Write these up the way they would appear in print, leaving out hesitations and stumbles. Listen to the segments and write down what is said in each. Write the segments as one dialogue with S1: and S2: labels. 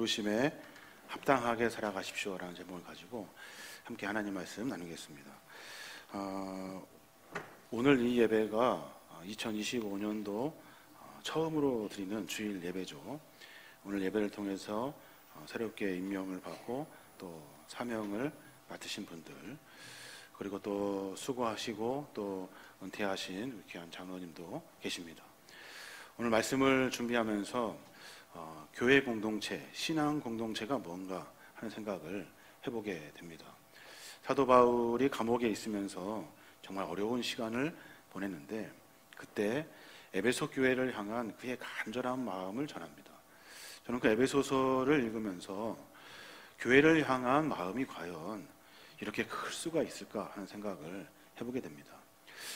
S1: 부르심에 합당하게 살아가십시오라는 제목을 가지고 함께 하나님 말씀 나누겠습니다. 오늘 이 예배가 2025년도 처음으로 드리는 주일 예배죠. 오늘 예배를 통해서 새롭게 임명을 받고 또 사명을 맡으신 분들, 그리고 또 수고하시고 또 은퇴하신 귀한 장로님도 계십니다. 오늘 말씀을 준비하면서 교회 공동체, 신앙 공동체가 뭔가 하는 생각을 해보게 됩니다. 사도 바울이 감옥에 있으면서 정말 어려운 시간을 보냈는데 그때 에베소 교회를 향한 그의 간절한 마음을 전합니다. 저는 그 에베소서를 읽으면서 교회를 향한 마음이 과연 이렇게 클 수가 있을까 하는 생각을 해보게 됩니다.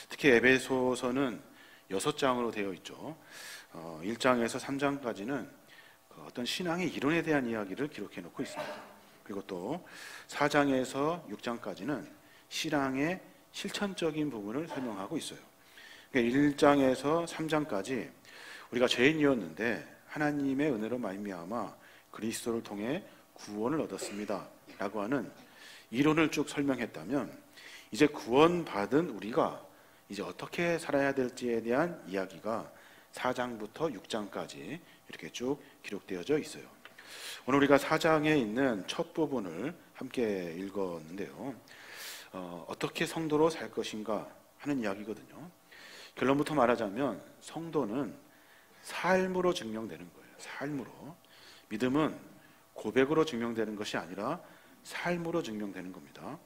S1: 특히 에베소서는 6장으로 되어 있죠. 1장에서 3장까지는 어떤 신앙의 이론에 대한 이야기를 기록해 놓고 있습니다. 그리고 또 4장에서 6장까지는 신앙의 실천적인 부분을 설명하고 있어요. 1장에서 3장까지 우리가 죄인이었는데 하나님의 은혜로 말미암아 그리스도를 통해 구원을 얻었습니다 라고 하는 이론을 쭉 설명했다면, 이제 구원받은 우리가 이제 어떻게 살아야 될지에 대한 이야기가 4장부터 6장까지 이렇게 쭉 기록되어져 있어요. 오늘 우리가 4장에 있는 첫 부분을 함께 읽었는데요. 어떻게 성도로 살 것인가 하는 이야기거든요. 결론부터 말하자면 성도는 삶으로 증명되는 거예요. 삶으로. 믿음은 고백으로 증명되는 것이 아니라 삶으로 증명되는 겁니다.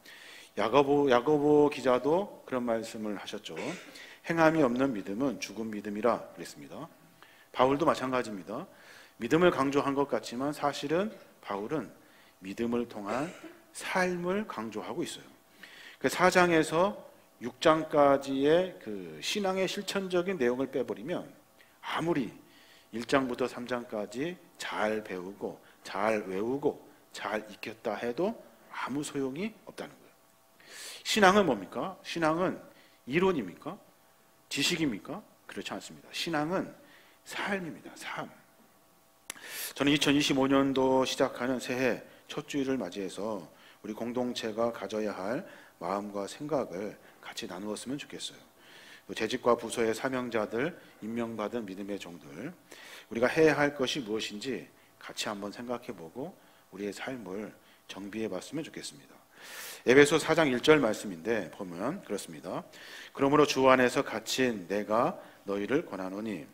S1: 야고보 기자도 그런 말씀을 하셨죠. 행함이 없는 믿음은 죽은 믿음이라 그랬습니다. 바울도 마찬가지입니다. 믿음을 강조한 것 같지만 사실은 바울은 믿음을 통한 삶을 강조하고 있어요. 4장에서 6장까지의 그 신앙의 실천적인 내용을 빼버리면 아무리 1장부터 3장까지 잘 배우고 잘 외우고 잘 익혔다 해도 아무 소용이 없다는 거예요. 신앙은 뭡니까? 신앙은 이론입니까? 지식입니까? 그렇지 않습니다. 신앙은 삶입니다. 삶. 저는 2025년도 시작하는 새해 첫 주일을 맞이해서 우리 공동체가 가져야 할 마음과 생각을 같이 나누었으면 좋겠어요. 재직과 부서의 사명자들, 임명받은 믿음의 종들, 우리가 해야 할 것이 무엇인지 같이 한번 생각해보고 우리의 삶을 정비해봤으면 좋겠습니다. 에베소 4장 1절 말씀인데 보면 그렇습니다. 그러므로 주 안에서 갇힌 내가 너희를 권하노니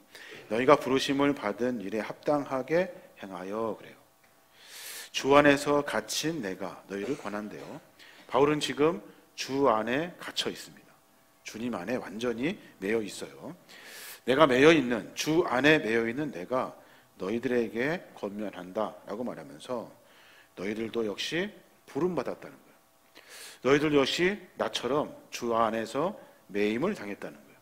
S1: 너희가 부르심을 받은 일에 합당하게 행하여, 그래요. 주 안에서 갇힌 내가 너희를 권한대요. 바울은 지금 주 안에 갇혀 있습니다. 주님 안에 완전히 매여 있어요. 내가 매여 있는, 주 안에 매여 있는 내가 너희들에게 권면한다 라고 말하면서 너희들도 역시 부름받았다는 거예요. 너희들 역시 나처럼 주 안에서 매임을 당했다는 거예요.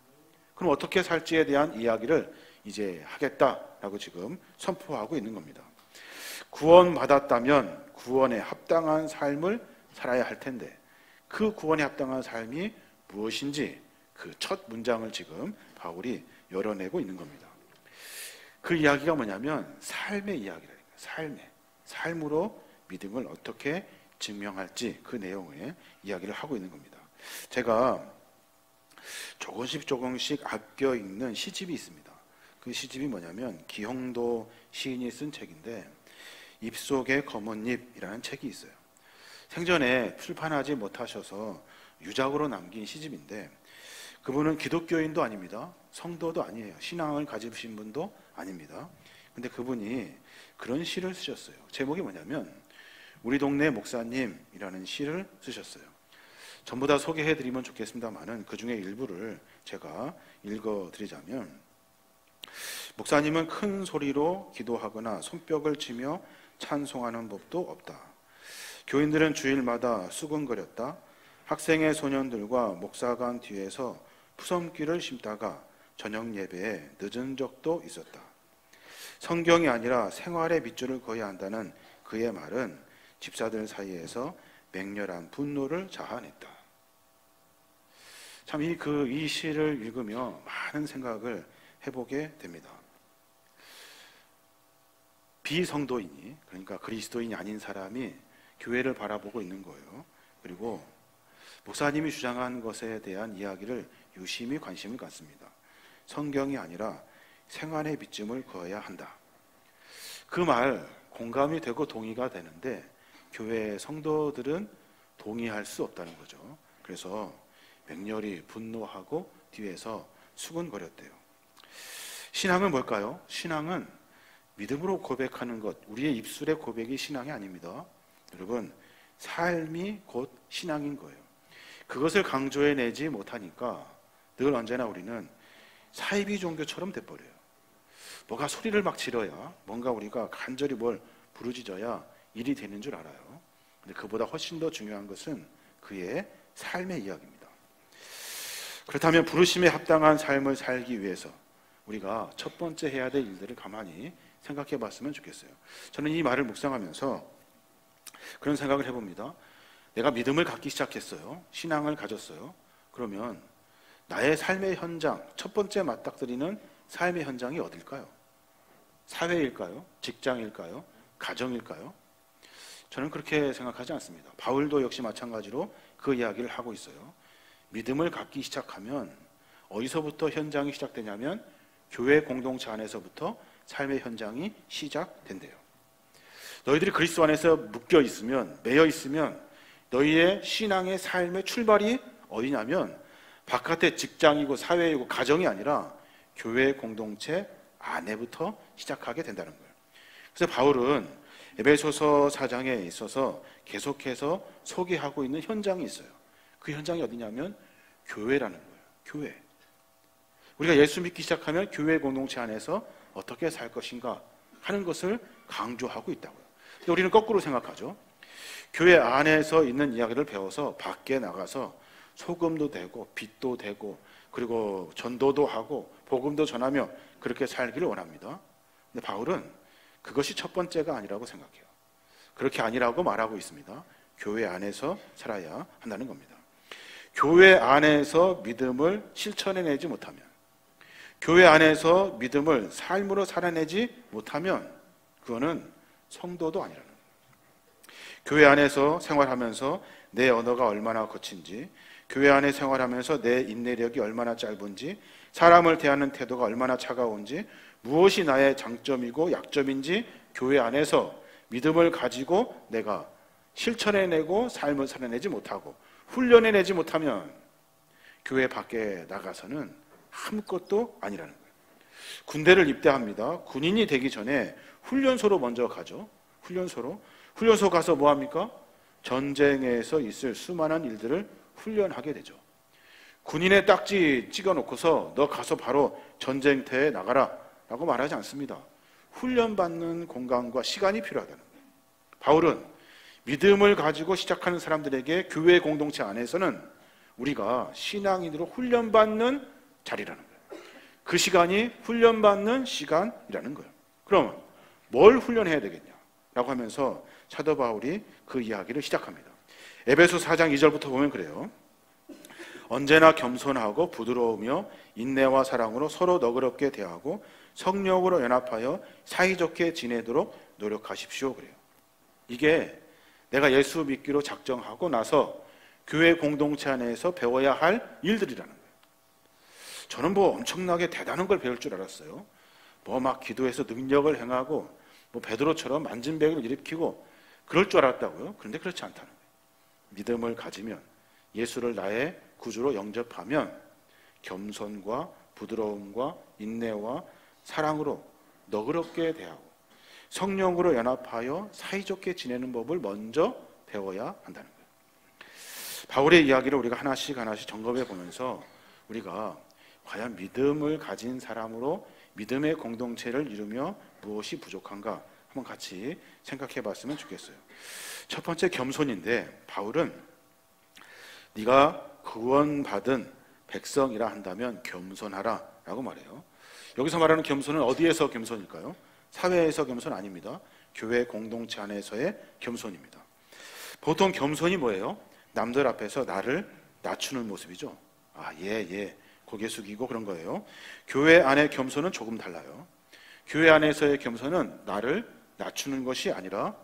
S1: 그럼 어떻게 살지에 대한 이야기를 이제 하겠다라고 지금 선포하고 있는 겁니다. 구원받았다면 구원에 합당한 삶을 살아야 할 텐데 그 구원에 합당한 삶이 무엇인지 그 첫 문장을 지금 바울이 열어내고 있는 겁니다. 그 이야기가 뭐냐면 삶의 이야기라니까요. 삶으로 믿음을 어떻게 증명할지 그 내용의 이야기를 하고 있는 겁니다. 제가 조금씩 아껴 읽는 시집이 있습니다. 그 시집이 뭐냐면 기홍도 시인이 쓴 책인데 입속의 검은잎이라는 책이 있어요. 생전에 출판하지 못하셔서 유작으로 남긴 시집인데 그분은 기독교인도 아닙니다. 성도도 아니에요. 신앙을 가지신 분도 아닙니다. 근데 그분이 그런 시를 쓰셨어요. 제목이 뭐냐면 우리 동네 목사님이라는 시를 쓰셨어요. 전부 다 소개해드리면 좋겠습니다만은 그 중에 일부를 제가 읽어드리자면, 목사님은 큰 소리로 기도하거나 손뼉을 치며 찬송하는 법도 없다. 교인들은 주일마다 수근거렸다. 학생의 소년들과 목사관 뒤에서 푸섬귀를 심다가 저녁 예배에 늦은 적도 있었다. 성경이 아니라 생활의 밑줄을 그어야 한다는 그의 말은 집사들 사이에서 맹렬한 분노를 자아냈다. 참 이 시를 읽으며 많은 생각을 해보게 됩니다. 비성도인이, 그러니까 그리스도인이 아닌 사람이 교회를 바라보고 있는 거예요. 그리고 목사님이 주장한 것에 대한 이야기를 유심히 관심을 갖습니다. 성경이 아니라 생활의 비쯤을 그어야 한다. 그 말 공감이 되고 동의가 되는데 교회 성도들은 동의할 수 없다는 거죠. 그래서 맹렬히 분노하고 뒤에서 수군거렸대요. 신앙은 뭘까요? 신앙은 믿음으로 고백하는 것, 우리의 입술의 고백이 신앙이 아닙니다. 여러분, 삶이 곧 신앙인 거예요. 그것을 강조해내지 못하니까 늘 언제나 우리는 사이비 종교처럼 돼버려요. 뭐가 소리를 막 지르야, 뭔가 우리가 간절히 뭘 부르짖어야 일이 되는 줄 알아요. 근데 그보다 훨씬 더 중요한 것은 그의 삶의 이야기입니다. 그렇다면 부르심에 합당한 삶을 살기 위해서 우리가 첫 번째 해야 될 일들을 가만히 생각해 봤으면 좋겠어요. 저는 이 말을 묵상하면서 그런 생각을 해봅니다. 내가 믿음을 갖기 시작했어요. 신앙을 가졌어요. 그러면 나의 삶의 현장, 첫 번째 맞닥뜨리는 삶의 현장이 어딜까요? 사회일까요? 직장일까요? 가정일까요? 저는 그렇게 생각하지 않습니다. 바울도 역시 마찬가지로 그 이야기를 하고 있어요. 믿음을 갖기 시작하면 어디서부터 현장이 시작되냐면 교회 공동체 안에서부터 삶의 현장이 시작된대요. 너희들이 그리스도 안에서 묶여 있으면, 매여 있으면 너희의 신앙의 삶의 출발이 어디냐면 바깥의 직장이고 사회이고 가정이 아니라 교회 공동체 안에부터 시작하게 된다는 거예요. 그래서 바울은 에베소서 4장에 있어서 계속해서 소개하고 있는 현장이 있어요. 그 현장이 어디냐면 교회라는 거예요. 교회. 우리가 예수 믿기 시작하면 교회 공동체 안에서 어떻게 살 것인가 하는 것을 강조하고 있다고요. 근데 우리는 거꾸로 생각하죠. 교회 안에서 있는 이야기를 배워서 밖에 나가서 소금도 되고 빛도 되고 그리고 전도도 하고 복음도 전하며 그렇게 살기를 원합니다. 근데 바울은 그것이 첫 번째가 아니라고 생각해요. 그렇게 아니라고 말하고 있습니다. 교회 안에서 살아야 한다는 겁니다. 교회 안에서 믿음을 실천해내지 못하면, 교회 안에서 믿음을 삶으로 살아내지 못하면 그거는 성도도 아니라는 거예요. 교회 안에서 생활하면서 내 언어가 얼마나 거친지, 교회 안에 생활하면서 내 인내력이 얼마나 짧은지, 사람을 대하는 태도가 얼마나 차가운지, 무엇이 나의 장점이고 약점인지 교회 안에서 믿음을 가지고 내가 실천해내고 삶을 살아내지 못하고 훈련해내지 못하면 교회 밖에 나가서는 아무것도 아니라는 거예요. 군대를 입대합니다. 군인이 되기 전에 훈련소로 먼저 가죠. 훈련소 가서 뭐 합니까? 전쟁에서 있을 수많은 일들을 훈련하게 되죠. 군인의 딱지 찍어놓고서 너 가서 바로 전쟁터에 나가라 라고 말하지 않습니다. 훈련받는 공간과 시간이 필요하다는 거예요. 바울은 믿음을 가지고 시작하는 사람들에게 교회 공동체 안에서는 우리가 신앙인으로 훈련받는 자리라는 거예요. 그 시간이 훈련받는 시간이라는 거예요. 그럼 뭘 훈련해야 되겠냐라고 하면서 사도 바울이 그 이야기를 시작합니다. 에베소 4장 2절부터 보면 그래요. 언제나 겸손하고 부드러우며 인내와 사랑으로 서로 너그럽게 대하고 성령으로 연합하여 사이좋게 지내도록 노력하십시오. 그래요. 이게 내가 예수 믿기로 작정하고 나서 교회 공동체 안에서 배워야 할 일들이라는 거예요. 저는 뭐 엄청나게 대단한 걸 배울 줄 알았어요. 뭐 막 기도해서 능력을 행하고 뭐 베드로처럼 만진백을 일으키고 그럴 줄 알았다고요. 그런데 그렇지 않다는 거예요. 믿음을 가지면, 예수를 나의 구주로 영접하면 겸손과 부드러움과 인내와 사랑으로 너그럽게 대하고 성령으로 연합하여 사이좋게 지내는 법을 먼저 배워야 한다는 거예요. 바울의 이야기를 우리가 하나씩 점검해 보면서 우리가 과연 믿음을 가진 사람으로 믿음의 공동체를 이루며 무엇이 부족한가 한번 같이 생각해 봤으면 좋겠어요. 첫 번째 겸손인데 바울은 네가 구원받은 백성이라 한다면 겸손하라 라고 말해요. 여기서 말하는 겸손은 어디에서 겸손일까요? 사회에서 겸손 아닙니다. 교회 공동체 안에서의 겸손입니다. 보통 겸손이 뭐예요? 남들 앞에서 나를 낮추는 모습이죠. 고개 숙이고 그런 거예요. 교회 안의 겸손은 조금 달라요. 교회 안에서의 겸손은 나를 낮추는 것이 아니라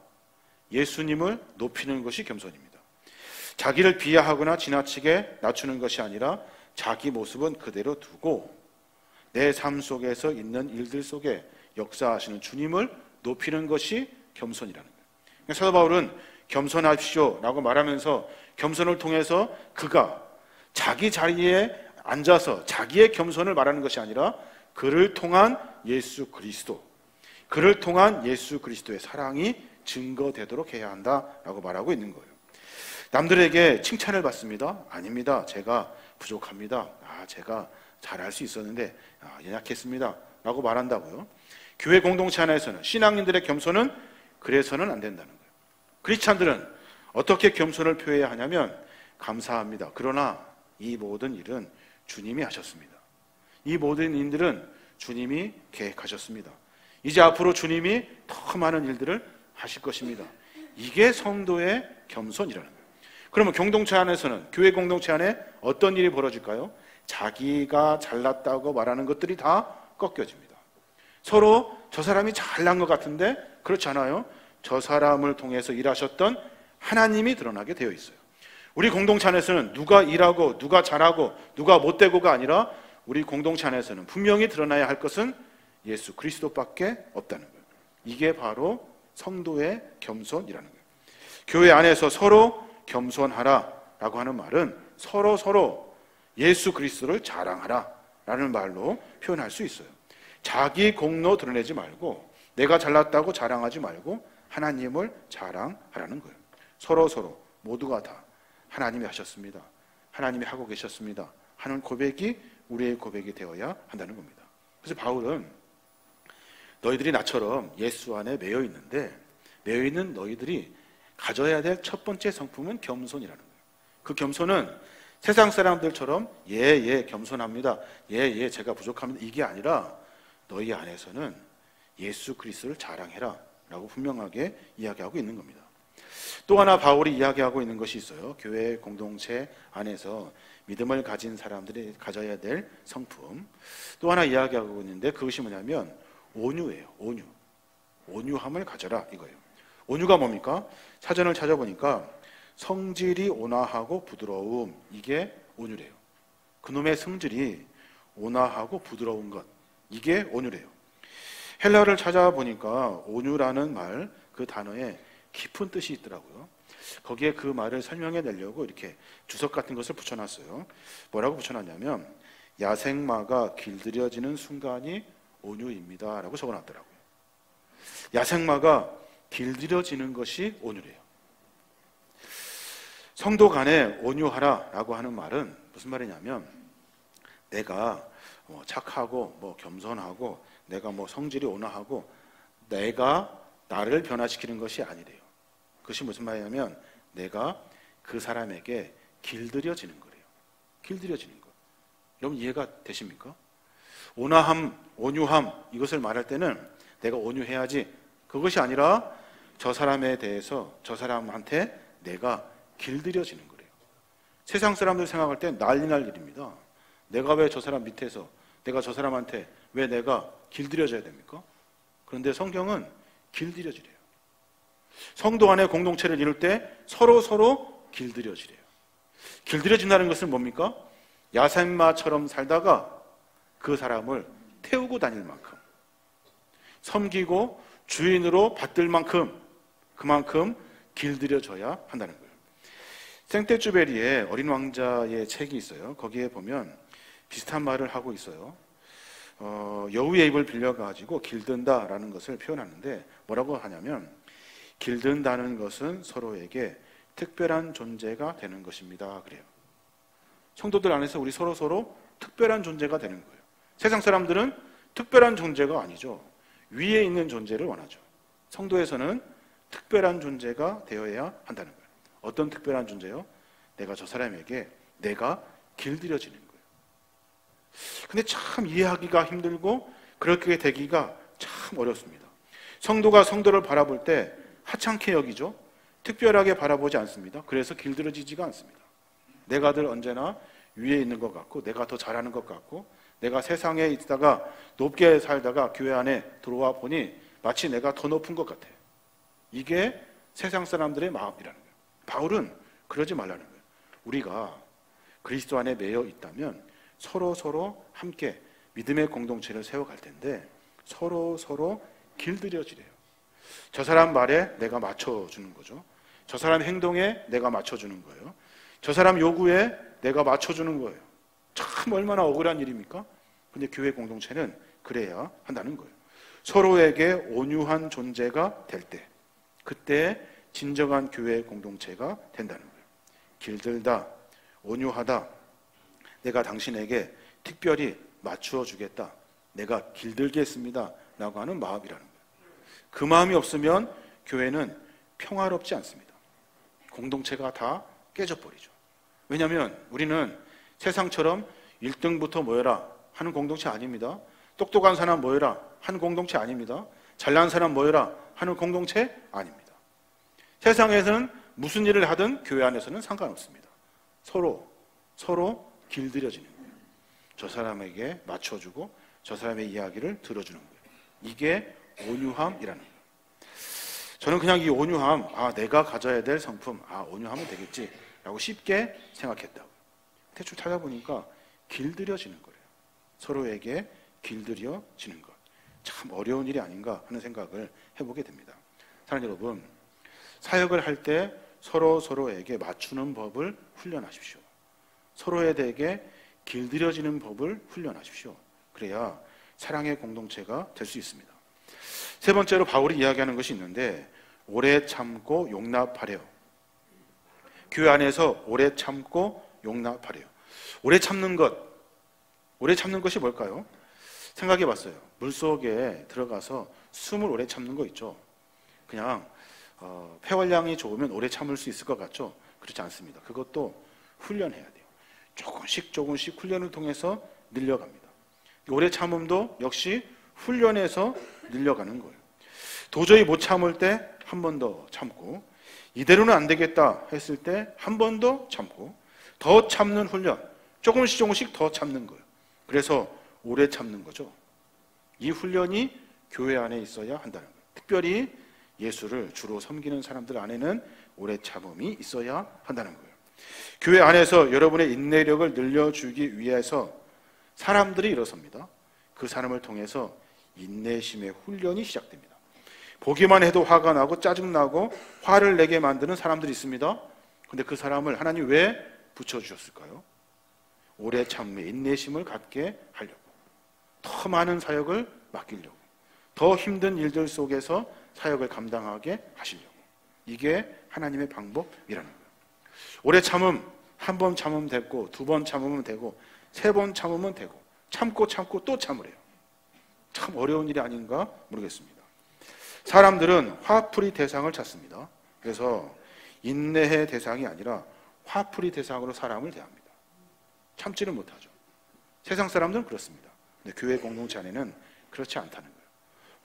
S1: 예수님을 높이는 것이 겸손입니다. 자기를 비하하거나 지나치게 낮추는 것이 아니라 자기 모습은 그대로 두고 내 삶 속에서 있는 일들 속에 역사하시는 주님을 높이는 것이 겸손이라는 거예요. 사도 바울은 겸손하십시오 라고 말하면서 겸손을 통해서 그가 자기 자리에 앉아서 자기의 겸손을 말하는 것이 아니라 그를 통한 예수 그리스도, 그를 통한 예수 그리스도의 사랑이 증거되도록 해야 한다라고 말하고 있는 거예요. 남들에게 칭찬을 받습니다. 아닙니다. 제가 부족합니다. 제가 잘할 수 있었는데 연약했습니다 라고 말한다고요. 교회 공동체 안에서는 신앙인들의 겸손은 그래서는 안 된다는 거예요. 크리스찬들은 어떻게 겸손을 표해야 하냐면 감사합니다. 그러나 이 모든 일은 주님이 하셨습니다. 이 모든 일들은 주님이 계획하셨습니다. 이제 앞으로 주님이 더 많은 일들을 하실 것입니다. 이게 성도의 겸손이라는 거예요. 그러면 공동체 안에서는, 교회 공동체 안에 어떤 일이 벌어질까요? 자기가 잘났다고 말하는 것들이 다 꺾여집니다. 서로 저 사람이 잘난 것 같은데 그렇지 않아요. 저 사람을 통해서 일하셨던 하나님이 드러나게 되어 있어요. 우리 공동체 안에서는 누가 일하고 누가 잘하고 누가 못되고가 아니라 우리 공동체 안에서는 분명히 드러나야 할 것은 예수 그리스도밖에 없다는 거예요. 이게 바로 성도의 겸손이라는 거예요. 교회 안에서 서로 겸손하라라고 하는 말은 서로 예수 그리스도를 자랑하라 라는 말로 표현할 수 있어요. 자기 공로 드러내지 말고 내가 잘났다고 자랑하지 말고 하나님을 자랑하라는 거예요. 서로 모두가 다 하나님이 하셨습니다, 하나님이 하고 계셨습니다 하는 고백이 우리의 고백이 되어야 한다는 겁니다. 그래서 바울은 너희들이 나처럼 예수 안에 매여 있는데 매여 있는 너희들이 가져야 될 첫 번째 성품은 겸손이라는 거예요. 그 겸손은 세상 사람들처럼 겸손합니다, 제가 부족합니다 이게 아니라 너희 안에서는 예수 그리스도를 자랑해라 라고 분명하게 이야기하고 있는 겁니다. 또 하나 바울이 이야기하고 있는 것이 있어요. 교회 공동체 안에서 믿음을 가진 사람들이 가져야 될 성품 또 하나 이야기하고 있는데 그것이 뭐냐면 온유예요. 온유함을 가져라 이거예요. 온유가 뭡니까? 사전을 찾아보니까 성질이 온화하고 부드러움, 이게 온유래요. 그놈의 성질이 온화하고 부드러운 것, 이게 온유래요. 헬라어를 찾아보니까 온유라는 말, 그 단어에 깊은 뜻이 있더라고요. 거기에 그 말을 설명해 내려고 이렇게 주석 같은 것을 붙여놨어요. 뭐라고 붙여놨냐면 야생마가 길들여지는 순간이 온유입니다 라고 적어놨더라고요. 야생마가 길들여지는 것이 온유래요. 성도 간에 온유하라 라고 하는 말은 무슨 말이냐면 내가 착하고 겸손하고 내가 성질이 온화하고 내가 나를 변화시키는 것이 아니래요. 그것이 무슨 말이냐면 내가 그 사람에게 길들여지는 거래요. 길들여지는 것. 여러분 이해가 되십니까? 온화함, 온유함 이것을 말할 때는 내가 온유해야지 그것이 아니라 저 사람에 대해서 저 사람한테 내가 길들여지는 거래요. 세상 사람들 생각할 때 난리 날 일입니다. 내가 왜 저 사람 밑에서 내가 저 사람한테 왜 내가 길들여져야 됩니까? 그런데 성경은 길들여지래요. 성도 안에 공동체를 이룰 때 서로 길들여지래요. 길들여진다는 것은 뭡니까? 야생마처럼 살다가 그 사람을 태우고 다닐 만큼 섬기고 주인으로 받들 만큼 그만큼 길들여져야 한다는 거예요. 생떼주베리의 어린 왕자의 책이 있어요. 거기에 보면 비슷한 말을 하고 있어요. 여우의 입을 빌려가지고 길든다라는 것을 표현하는데 뭐라고 하냐면 길든다는 것은 서로에게 특별한 존재가 되는 것입니다 그래요. 성도들 안에서 우리 서로 특별한 존재가 되는 거예요. 세상 사람들은 특별한 존재가 아니죠. 위에 있는 존재를 원하죠. 성도에서는 특별한 존재가 되어야 한다는 거예요. 어떤 특별한 존재요? 내가 저 사람에게 내가 길들여지는 거예요. 근데 참 이해하기가 힘들고 그렇게 되기가 참 어렵습니다. 성도가 성도를 바라볼 때 하찮게 여기죠. 특별하게 바라보지 않습니다. 그래서 길들여지지가 않습니다. 내가 늘 언제나 위에 있는 것 같고 내가 더 잘하는 것 같고 내가 세상에 있다가 높게 살다가 교회 안에 들어와 보니 마치 내가 더 높은 것 같아. 이게 세상 사람들의 마음이라는 거예요. 바울은 그러지 말라는 거예요. 우리가 그리스도 안에 매여 있다면 서로 함께 믿음의 공동체를 세워갈 텐데 서로 길들여지래요. 저 사람 말에 내가 맞춰주는 거죠. 저 사람 행동에 내가 맞춰주는 거예요. 저 사람 요구에 내가 맞춰주는 거예요. 참 얼마나 억울한 일입니까? 근데 교회 공동체는 그래야 한다는 거예요. 서로에게 온유한 존재가 될 때, 그때 진정한 교회 공동체가 된다는 거예요. 길들다, 온유하다, 내가 당신에게 특별히 맞추어 주겠다, 내가 길들겠습니다 라고 하는 마음이라는 거예요. 그 마음이 없으면 교회는 평화롭지 않습니다. 공동체가 다 깨져버리죠. 왜냐하면 우리는 세상처럼 1등부터 모여라 하는 공동체 아닙니다. 똑똑한 사람 모여라 하는 공동체 아닙니다. 잘난 사람 모여라 하는 공동체 아닙니다. 세상에서는 무슨 일을 하든 교회 안에서는 상관없습니다. 서로 길들여지는 거예요. 저 사람에게 맞춰주고 저 사람의 이야기를 들어주는 거예요. 이게 온유함이라는 거예요. 저는 그냥 이 온유함, 내가 가져야 될 성품, 온유하면 되겠지 라고 쉽게 생각했다고. 대충 찾아보니까 길들여지는 거예요. 서로에게 길들여지는 것. 참 어려운 일이 아닌가 하는 생각을 해보게 됩니다. 사랑하는 여러분, 사역을 할 때 서로에게 맞추는 법을 훈련하십시오. 서로에게 길들여지는 법을 훈련하십시오. 그래야 사랑의 공동체가 될 수 있습니다. 세 번째로 바울이 이야기하는 것이 있는데, 오래 참고 용납하래요. 교회 안에서 오래 참고 용납하래요. 오래 참는 것이 뭘까요? 생각해 봤어요. 물속에 들어가서 숨을 오래 참는 거 있죠. 그냥 폐활량이 좋으면 오래 참을 수 있을 것 같죠? 그렇지 않습니다. 그것도 훈련해야 돼요. 조금씩 훈련을 통해서 늘려갑니다. 오래 참음도 역시 훈련해서 늘려가는 거예요. 도저히 못 참을 때 한 번 더 참고, 이대로는 안 되겠다 했을 때 한 번 더 참고, 더 참는 훈련, 조금씩 더 참는 거예요. 그래서 오래 참는 거죠. 이 훈련이 교회 안에 있어야 한다는 거예요. 특별히 예수를 주로 섬기는 사람들 안에는 오래 참음이 있어야 한다는 거예요. 교회 안에서 여러분의 인내력을 늘려주기 위해서 사람들이 일어섭니다. 그 사람을 통해서 인내심의 훈련이 시작됩니다. 보기만 해도 화가 나고 짜증나고 화를 내게 만드는 사람들이 있습니다. 그런데 그 사람을 하나님 왜 붙여주셨을까요? 오래 참음의 인내심을 갖게 하려고, 더 많은 사역을 맡기려고, 더 힘든 일들 속에서 사역을 감당하게 하시려고. 이게 하나님의 방법이라는 거예요. 오래 참음, 한 번 참으면 되고, 두 번 참으면 되고, 세 번 참으면 되고, 참고 또 참으래요. 참 어려운 일이 아닌가 모르겠습니다. 사람들은 화풀이 대상을 찾습니다. 그래서 인내의 대상이 아니라 화풀이 대상으로 사람을 대합니다. 참지를 못하죠. 세상 사람들은 그렇습니다. 근데 교회 공동체 안에는 그렇지 않다는 거예요.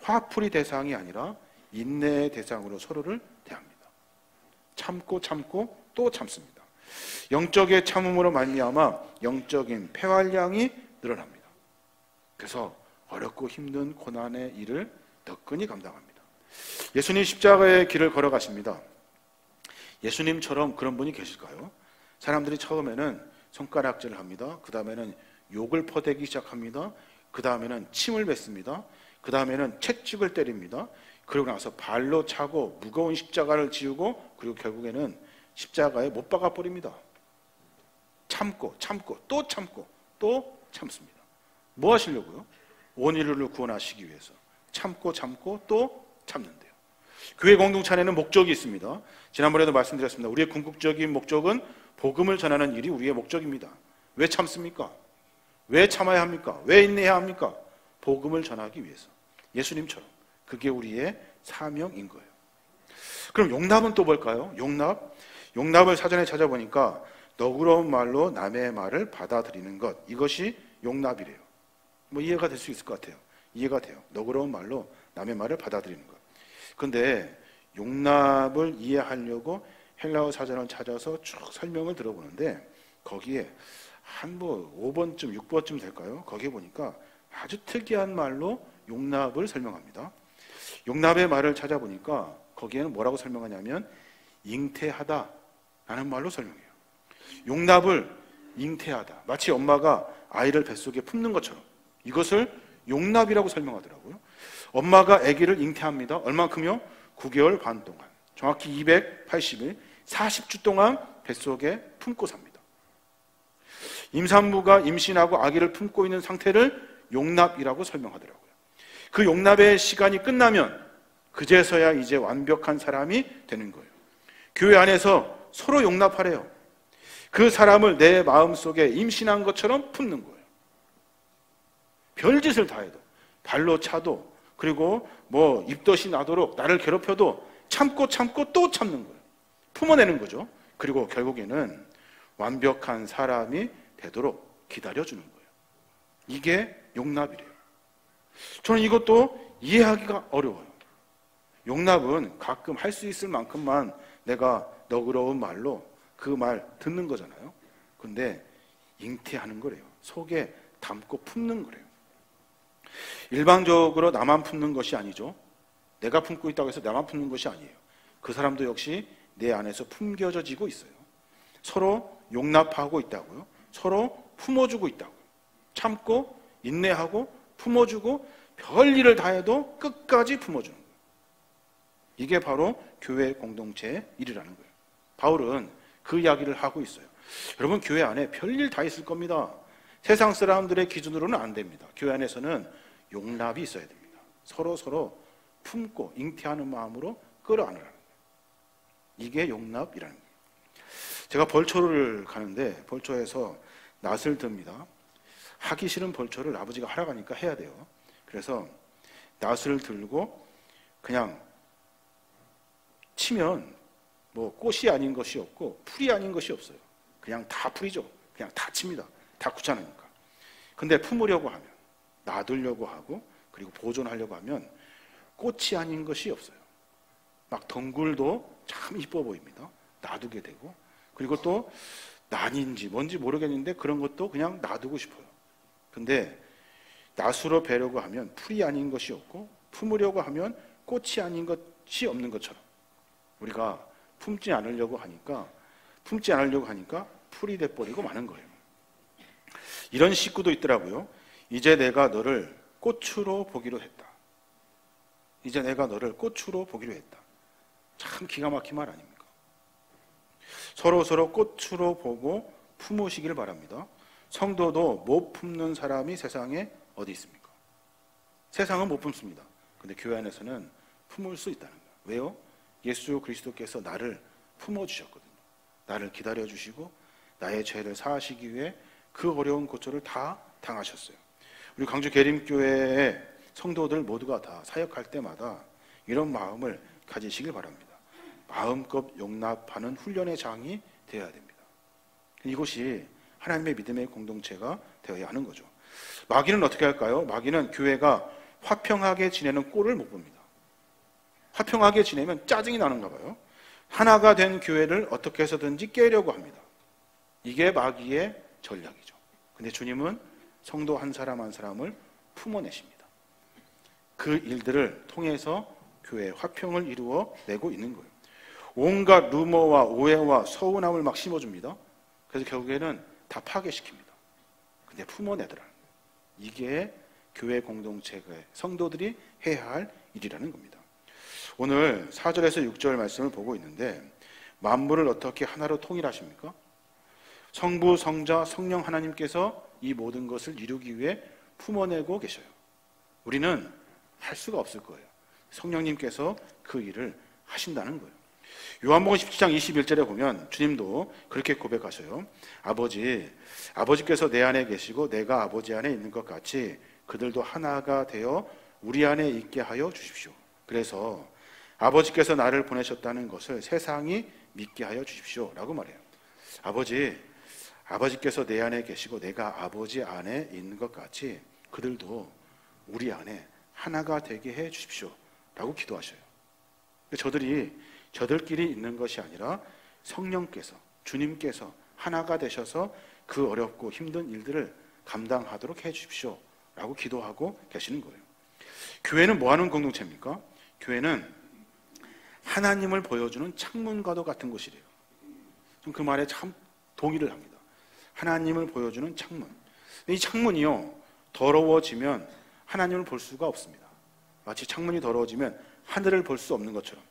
S1: 화풀이 대상이 아니라 인내의 대상으로 서로를 대합니다. 참고 또 참습니다. 영적의 참음으로 말미암아 영적인 폐활량이 늘어납니다. 그래서 어렵고 힘든 고난의 일을 더 끈히 감당합니다. 예수님 십자가의 길을 걸어가십니다. 예수님처럼 그런 분이 계실까요? 사람들이 처음에는 손가락질을 합니다. 그 다음에는 욕을 퍼대기 시작합니다. 그 다음에는 침을 뱉습니다. 그 다음에는 채찍을 때립니다. 그러고 나서 발로 차고 무거운 십자가를 지우고, 그리고 결국에는 십자가에 못 박아 버립니다. 참고 또 참습니다. 뭐 하시려고요? 온 인류를 구원하시기 위해서 참고 또 참는데요. 교회 공동체 안에는 목적이 있습니다. 지난번에도 말씀드렸습니다. 우리의 궁극적인 목적은 복음을 전하는 일이 우리의 목적입니다. 왜 참습니까? 왜 참아야 합니까? 왜 인내해야 합니까? 복음을 전하기 위해서. 예수님처럼. 그게 우리의 사명인 거예요. 그럼 용납은 또 뭘까요? 용납을 사전에 찾아보니까 너그러운 말로 남의 말을 받아들이는 것, 이것이 용납이래요. 뭐 이해가 될 수 있을 것 같아요. 이해가 돼요. 너그러운 말로 남의 말을 받아들이는 것. 그런데 용납을 이해하려고 헬라어 사전을 찾아서 쭉 설명을 들어보는데, 거기에 한 5번쯤 6번쯤 될까요? 거기에 보니까 아주 특이한 말로 용납을 설명합니다. 용납의 말을 찾아보니까 거기에는 뭐라고 설명하냐면 잉태하다라는 말로 설명해요. 용납을 잉태하다, 마치 엄마가 아이를 뱃속에 품는 것처럼 이것을 용납이라고 설명하더라고요. 엄마가 아기를 잉태합니다. 얼만큼요? 9개월 반 동안, 정확히 280일, 40주 동안 뱃속에 품고 삽니다. 임산부가 임신하고 아기를 품고 있는 상태를 용납이라고 설명하더라고요. 그 용납의 시간이 끝나면 그제서야 이제 완벽한 사람이 되는 거예요. 교회 안에서 서로 용납하래요. 그 사람을 내 마음속에 임신한 것처럼 품는 거예요. 별짓을 다 해도, 발로 차도, 그리고 뭐 입덧이 나도록 나를 괴롭혀도 참고 또 참는 거예요. 품어내는 거죠. 그리고 결국에는 완벽한 사람이 되도록 기다려주는 거예요. 이게 용납이래요. 저는 이것도 이해하기가 어려워요. 용납은 가끔 할 수 있을 만큼만 내가 너그러운 말로 그 말 듣는 거잖아요. 근데 잉태하는 거래요. 속에 담고 품는 거래요. 일반적으로 나만 품는 것이 아니죠. 내가 품고 있다고 해서 나만 품는 것이 아니에요. 그 사람도 역시 내 안에서 품겨지고 있어요. 서로 용납하고 있다고요. 서로 품어주고 있다고요. 참고 인내하고 품어주고 별일을 다 해도 끝까지 품어주는 거예요. 이게 바로 교회 공동체의 일이라는 거예요. 바울은 그 이야기를 하고 있어요. 여러분, 교회 안에 별일 다 있을 겁니다. 세상 사람들의 기준으로는 안 됩니다. 교회 안에서는 용납이 있어야 됩니다. 서로 품고 잉태하는 마음으로 끌어안으라는 거예요. 이게 용납이라는 거예요. 제가 벌초를 가는데 벌초에서 낫을 듭니다. 하기 싫은 벌초를 아버지가 하라고 하니까 해야 돼요. 그래서 낫을 들고 그냥 치면 뭐 꽃이 아닌 것이 없고 풀이 아닌 것이 없어요. 그냥 다 풀이죠. 그냥 다 칩니다. 다 귀찮으니까. 근데 품으려고 하면, 놔두려고 하고, 그리고 보존하려고 하면 꽃이 아닌 것이 없어요. 막 덩굴도 참 이뻐 보입니다. 놔두게 되고, 그리고 또 난인지 뭔지 모르겠는데 그런 것도 그냥 놔두고 싶어요. 근데 낫으로 베려고 하면 풀이 아닌 것이 없고, 품으려고 하면 꽃이 아닌 것이 없는 것처럼 우리가 품지 않으려고 하니까 풀이 돼버리고 마는 거예요. 이런 식구도 있더라고요. 이제 내가 너를 꽃으로 보기로 했다. 이제 내가 너를 꽃으로 보기로 했다. 참 기가 막힌 말 아닙니까? 서로 꽃으로 보고 품으시길 바랍니다. 성도도 못 품는 사람이 세상에 어디 있습니까? 세상은 못 품습니다. 근데 교회 안에서는 품을 수 있다는 거예요. 왜요? 예수 그리스도께서 나를 품어주셨거든요. 나를 기다려주시고 나의 죄를 사하시기 위해 그 어려운 고초를 다 당하셨어요. 우리 광주 계림교회의 성도들 모두가 다 사역할 때마다 이런 마음을 가지시길 바랍니다. 마음껏 용납하는 훈련의 장이 되어야 됩니다. 이것이 하나님의 믿음의 공동체가 되어야 하는 거죠. 마귀는 어떻게 할까요? 마귀는 교회가 화평하게 지내는 꼴을 못 봅니다. 화평하게 지내면 짜증이 나는가 봐요. 하나가 된 교회를 어떻게 해서든지 깨려고 합니다. 이게 마귀의 전략이죠. 근데 주님은 성도 한 사람 한 사람을 품어내십니다. 그 일들을 통해서 교회의 화평을 이루어내고 있는 거예요. 온갖 루머와 오해와 서운함을 막 심어줍니다. 그래서 결국에는 다 파괴시킵니다. 근데 품어내더라. 이게 교회 공동체의 성도들이 해야 할 일이라는 겁니다. 오늘 4절에서 6절 말씀을 보고 있는데 만물을 어떻게 하나로 통일하십니까? 성부, 성자, 성령 하나님께서 이 모든 것을 이루기 위해 품어내고 계셔요. 우리는 할 수가 없을 거예요. 성령님께서 그 일을 하신다는 거예요. 요한복음 17장 21절에 보면 주님도 그렇게 고백하셔요. 아버지께서 내 안에 계시고 내가 아버지 안에 있는 것 같이 그들도 하나가 되어 우리 안에 있게 하여 주십시오. 그래서 아버지께서 나를 보내셨다는 것을 세상이 믿게 하여 주십시오 라고 말해요. 아버지께서 내 안에 계시고 내가 아버지 안에 있는 것 같이 그들도 우리 안에 하나가 되게 해 주십시오 라고 기도하셔요. 저들끼리 있는 것이 아니라 성령께서, 주님께서 하나가 되셔서 그 어렵고 힘든 일들을 감당하도록 해 주십시오 라고 기도하고 계시는 거예요. 교회는 뭐 하는 공동체입니까? 교회는 하나님을 보여주는 창문과도 같은 곳이래요. 그 말에 참 동의를 합니다. 하나님을 보여주는 창문. 이 창문이요, 더러워지면 하나님을 볼 수가 없습니다. 마치 창문이 더러워지면 하늘을 볼 수 없는 것처럼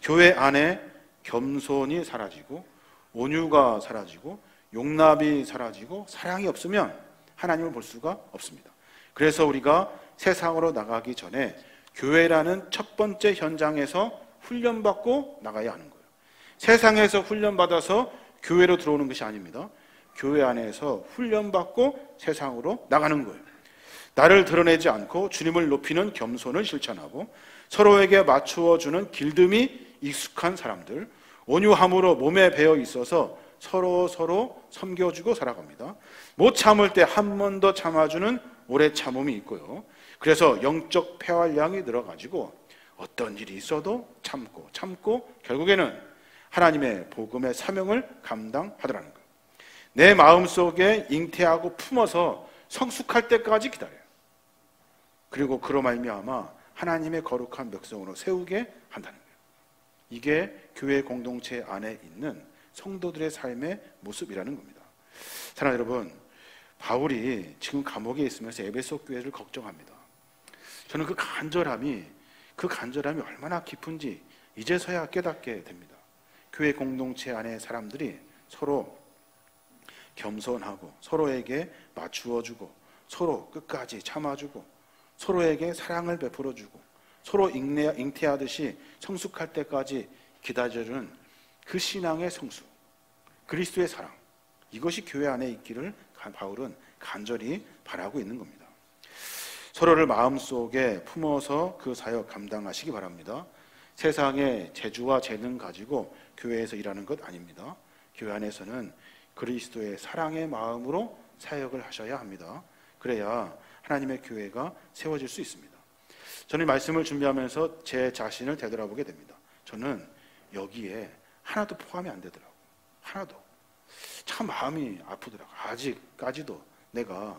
S1: 교회 안에 겸손이 사라지고 온유가 사라지고 용납이 사라지고 사랑이 없으면 하나님을 볼 수가 없습니다. 그래서 우리가 세상으로 나가기 전에 교회라는 첫 번째 현장에서 훈련받고 나가야 하는 거예요. 세상에서 훈련받아서 교회로 들어오는 것이 아닙니다. 교회 안에서 훈련받고 세상으로 나가는 거예요. 나를 드러내지 않고 주님을 높이는 겸손을 실천하고 서로에게 맞추어주는 길듬이 익숙한 사람들, 온유함으로 몸에 배어 있어서 서로 섬겨주고 살아갑니다. 못 참을 때 한 번 더 참아주는 오래 참음이 있고요. 그래서 영적 폐활량이 늘어가지고 어떤 일이 있어도 참고 결국에는 하나님의 복음의 사명을 감당하더라는 거예요. 내 마음속에 잉태하고 품어서 성숙할 때까지 기다려요. 그리고 그로 말미암아 하나님의 거룩한 백성으로 세우게 한다는 거예요. 이게 교회 공동체 안에 있는 성도들의 삶의 모습이라는 겁니다. 사랑하는 여러분, 바울이 지금 감옥에 있으면서 에베소 교회를 걱정합니다. 저는 그 간절함이 얼마나 깊은지 이제서야 깨닫게 됩니다. 교회 공동체 안에 사람들이 서로 겸손하고 서로에게 맞추어주고 서로 끝까지 참아주고 서로에게 사랑을 베풀어주고 서로 잉태하듯이 성숙할 때까지 기다려주는 그 신앙의 성숙, 그리스도의 사랑, 이것이 교회 안에 있기를 바울은 간절히 바라고 있는 겁니다. 서로를 마음속에 품어서 그 사역 감당하시기 바랍니다. 세상의 재주와 재능 가지고 교회에서 일하는 것 아닙니다. 교회 안에서는 그리스도의 사랑의 마음으로 사역을 하셔야 합니다. 그래야 하나님의 교회가 세워질 수 있습니다. 저는 말씀을 준비하면서 제 자신을 되돌아보게 됩니다. 저는 여기에 하나도 포함이 안 되더라고요. 하나도. 참 마음이 아프더라고요. 아직까지도 내가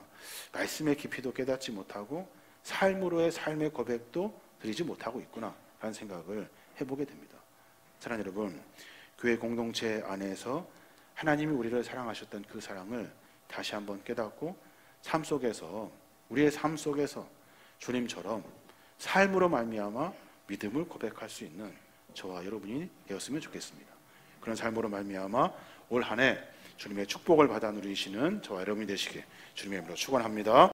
S1: 말씀의 깊이도 깨닫지 못하고 삶으로의 삶의 고백도 드리지 못하고 있구나 라는 생각을 해보게 됩니다. 사랑하는 여러분, 교회 공동체 안에서 하나님이 우리를 사랑하셨던 그 사랑을 다시 한번 깨닫고 삶 속에서, 우리의 삶 속에서 주님처럼 삶으로 말미암아 믿음을 고백할 수 있는 저와 여러분이 되었으면 좋겠습니다. 그런 삶으로 말미암아 올 한 해 주님의 축복을 받아 누리시는 저와 여러분이 되시길 주님의 이름으로 축원합니다.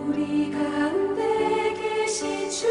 S2: 우리 가운데 계신 주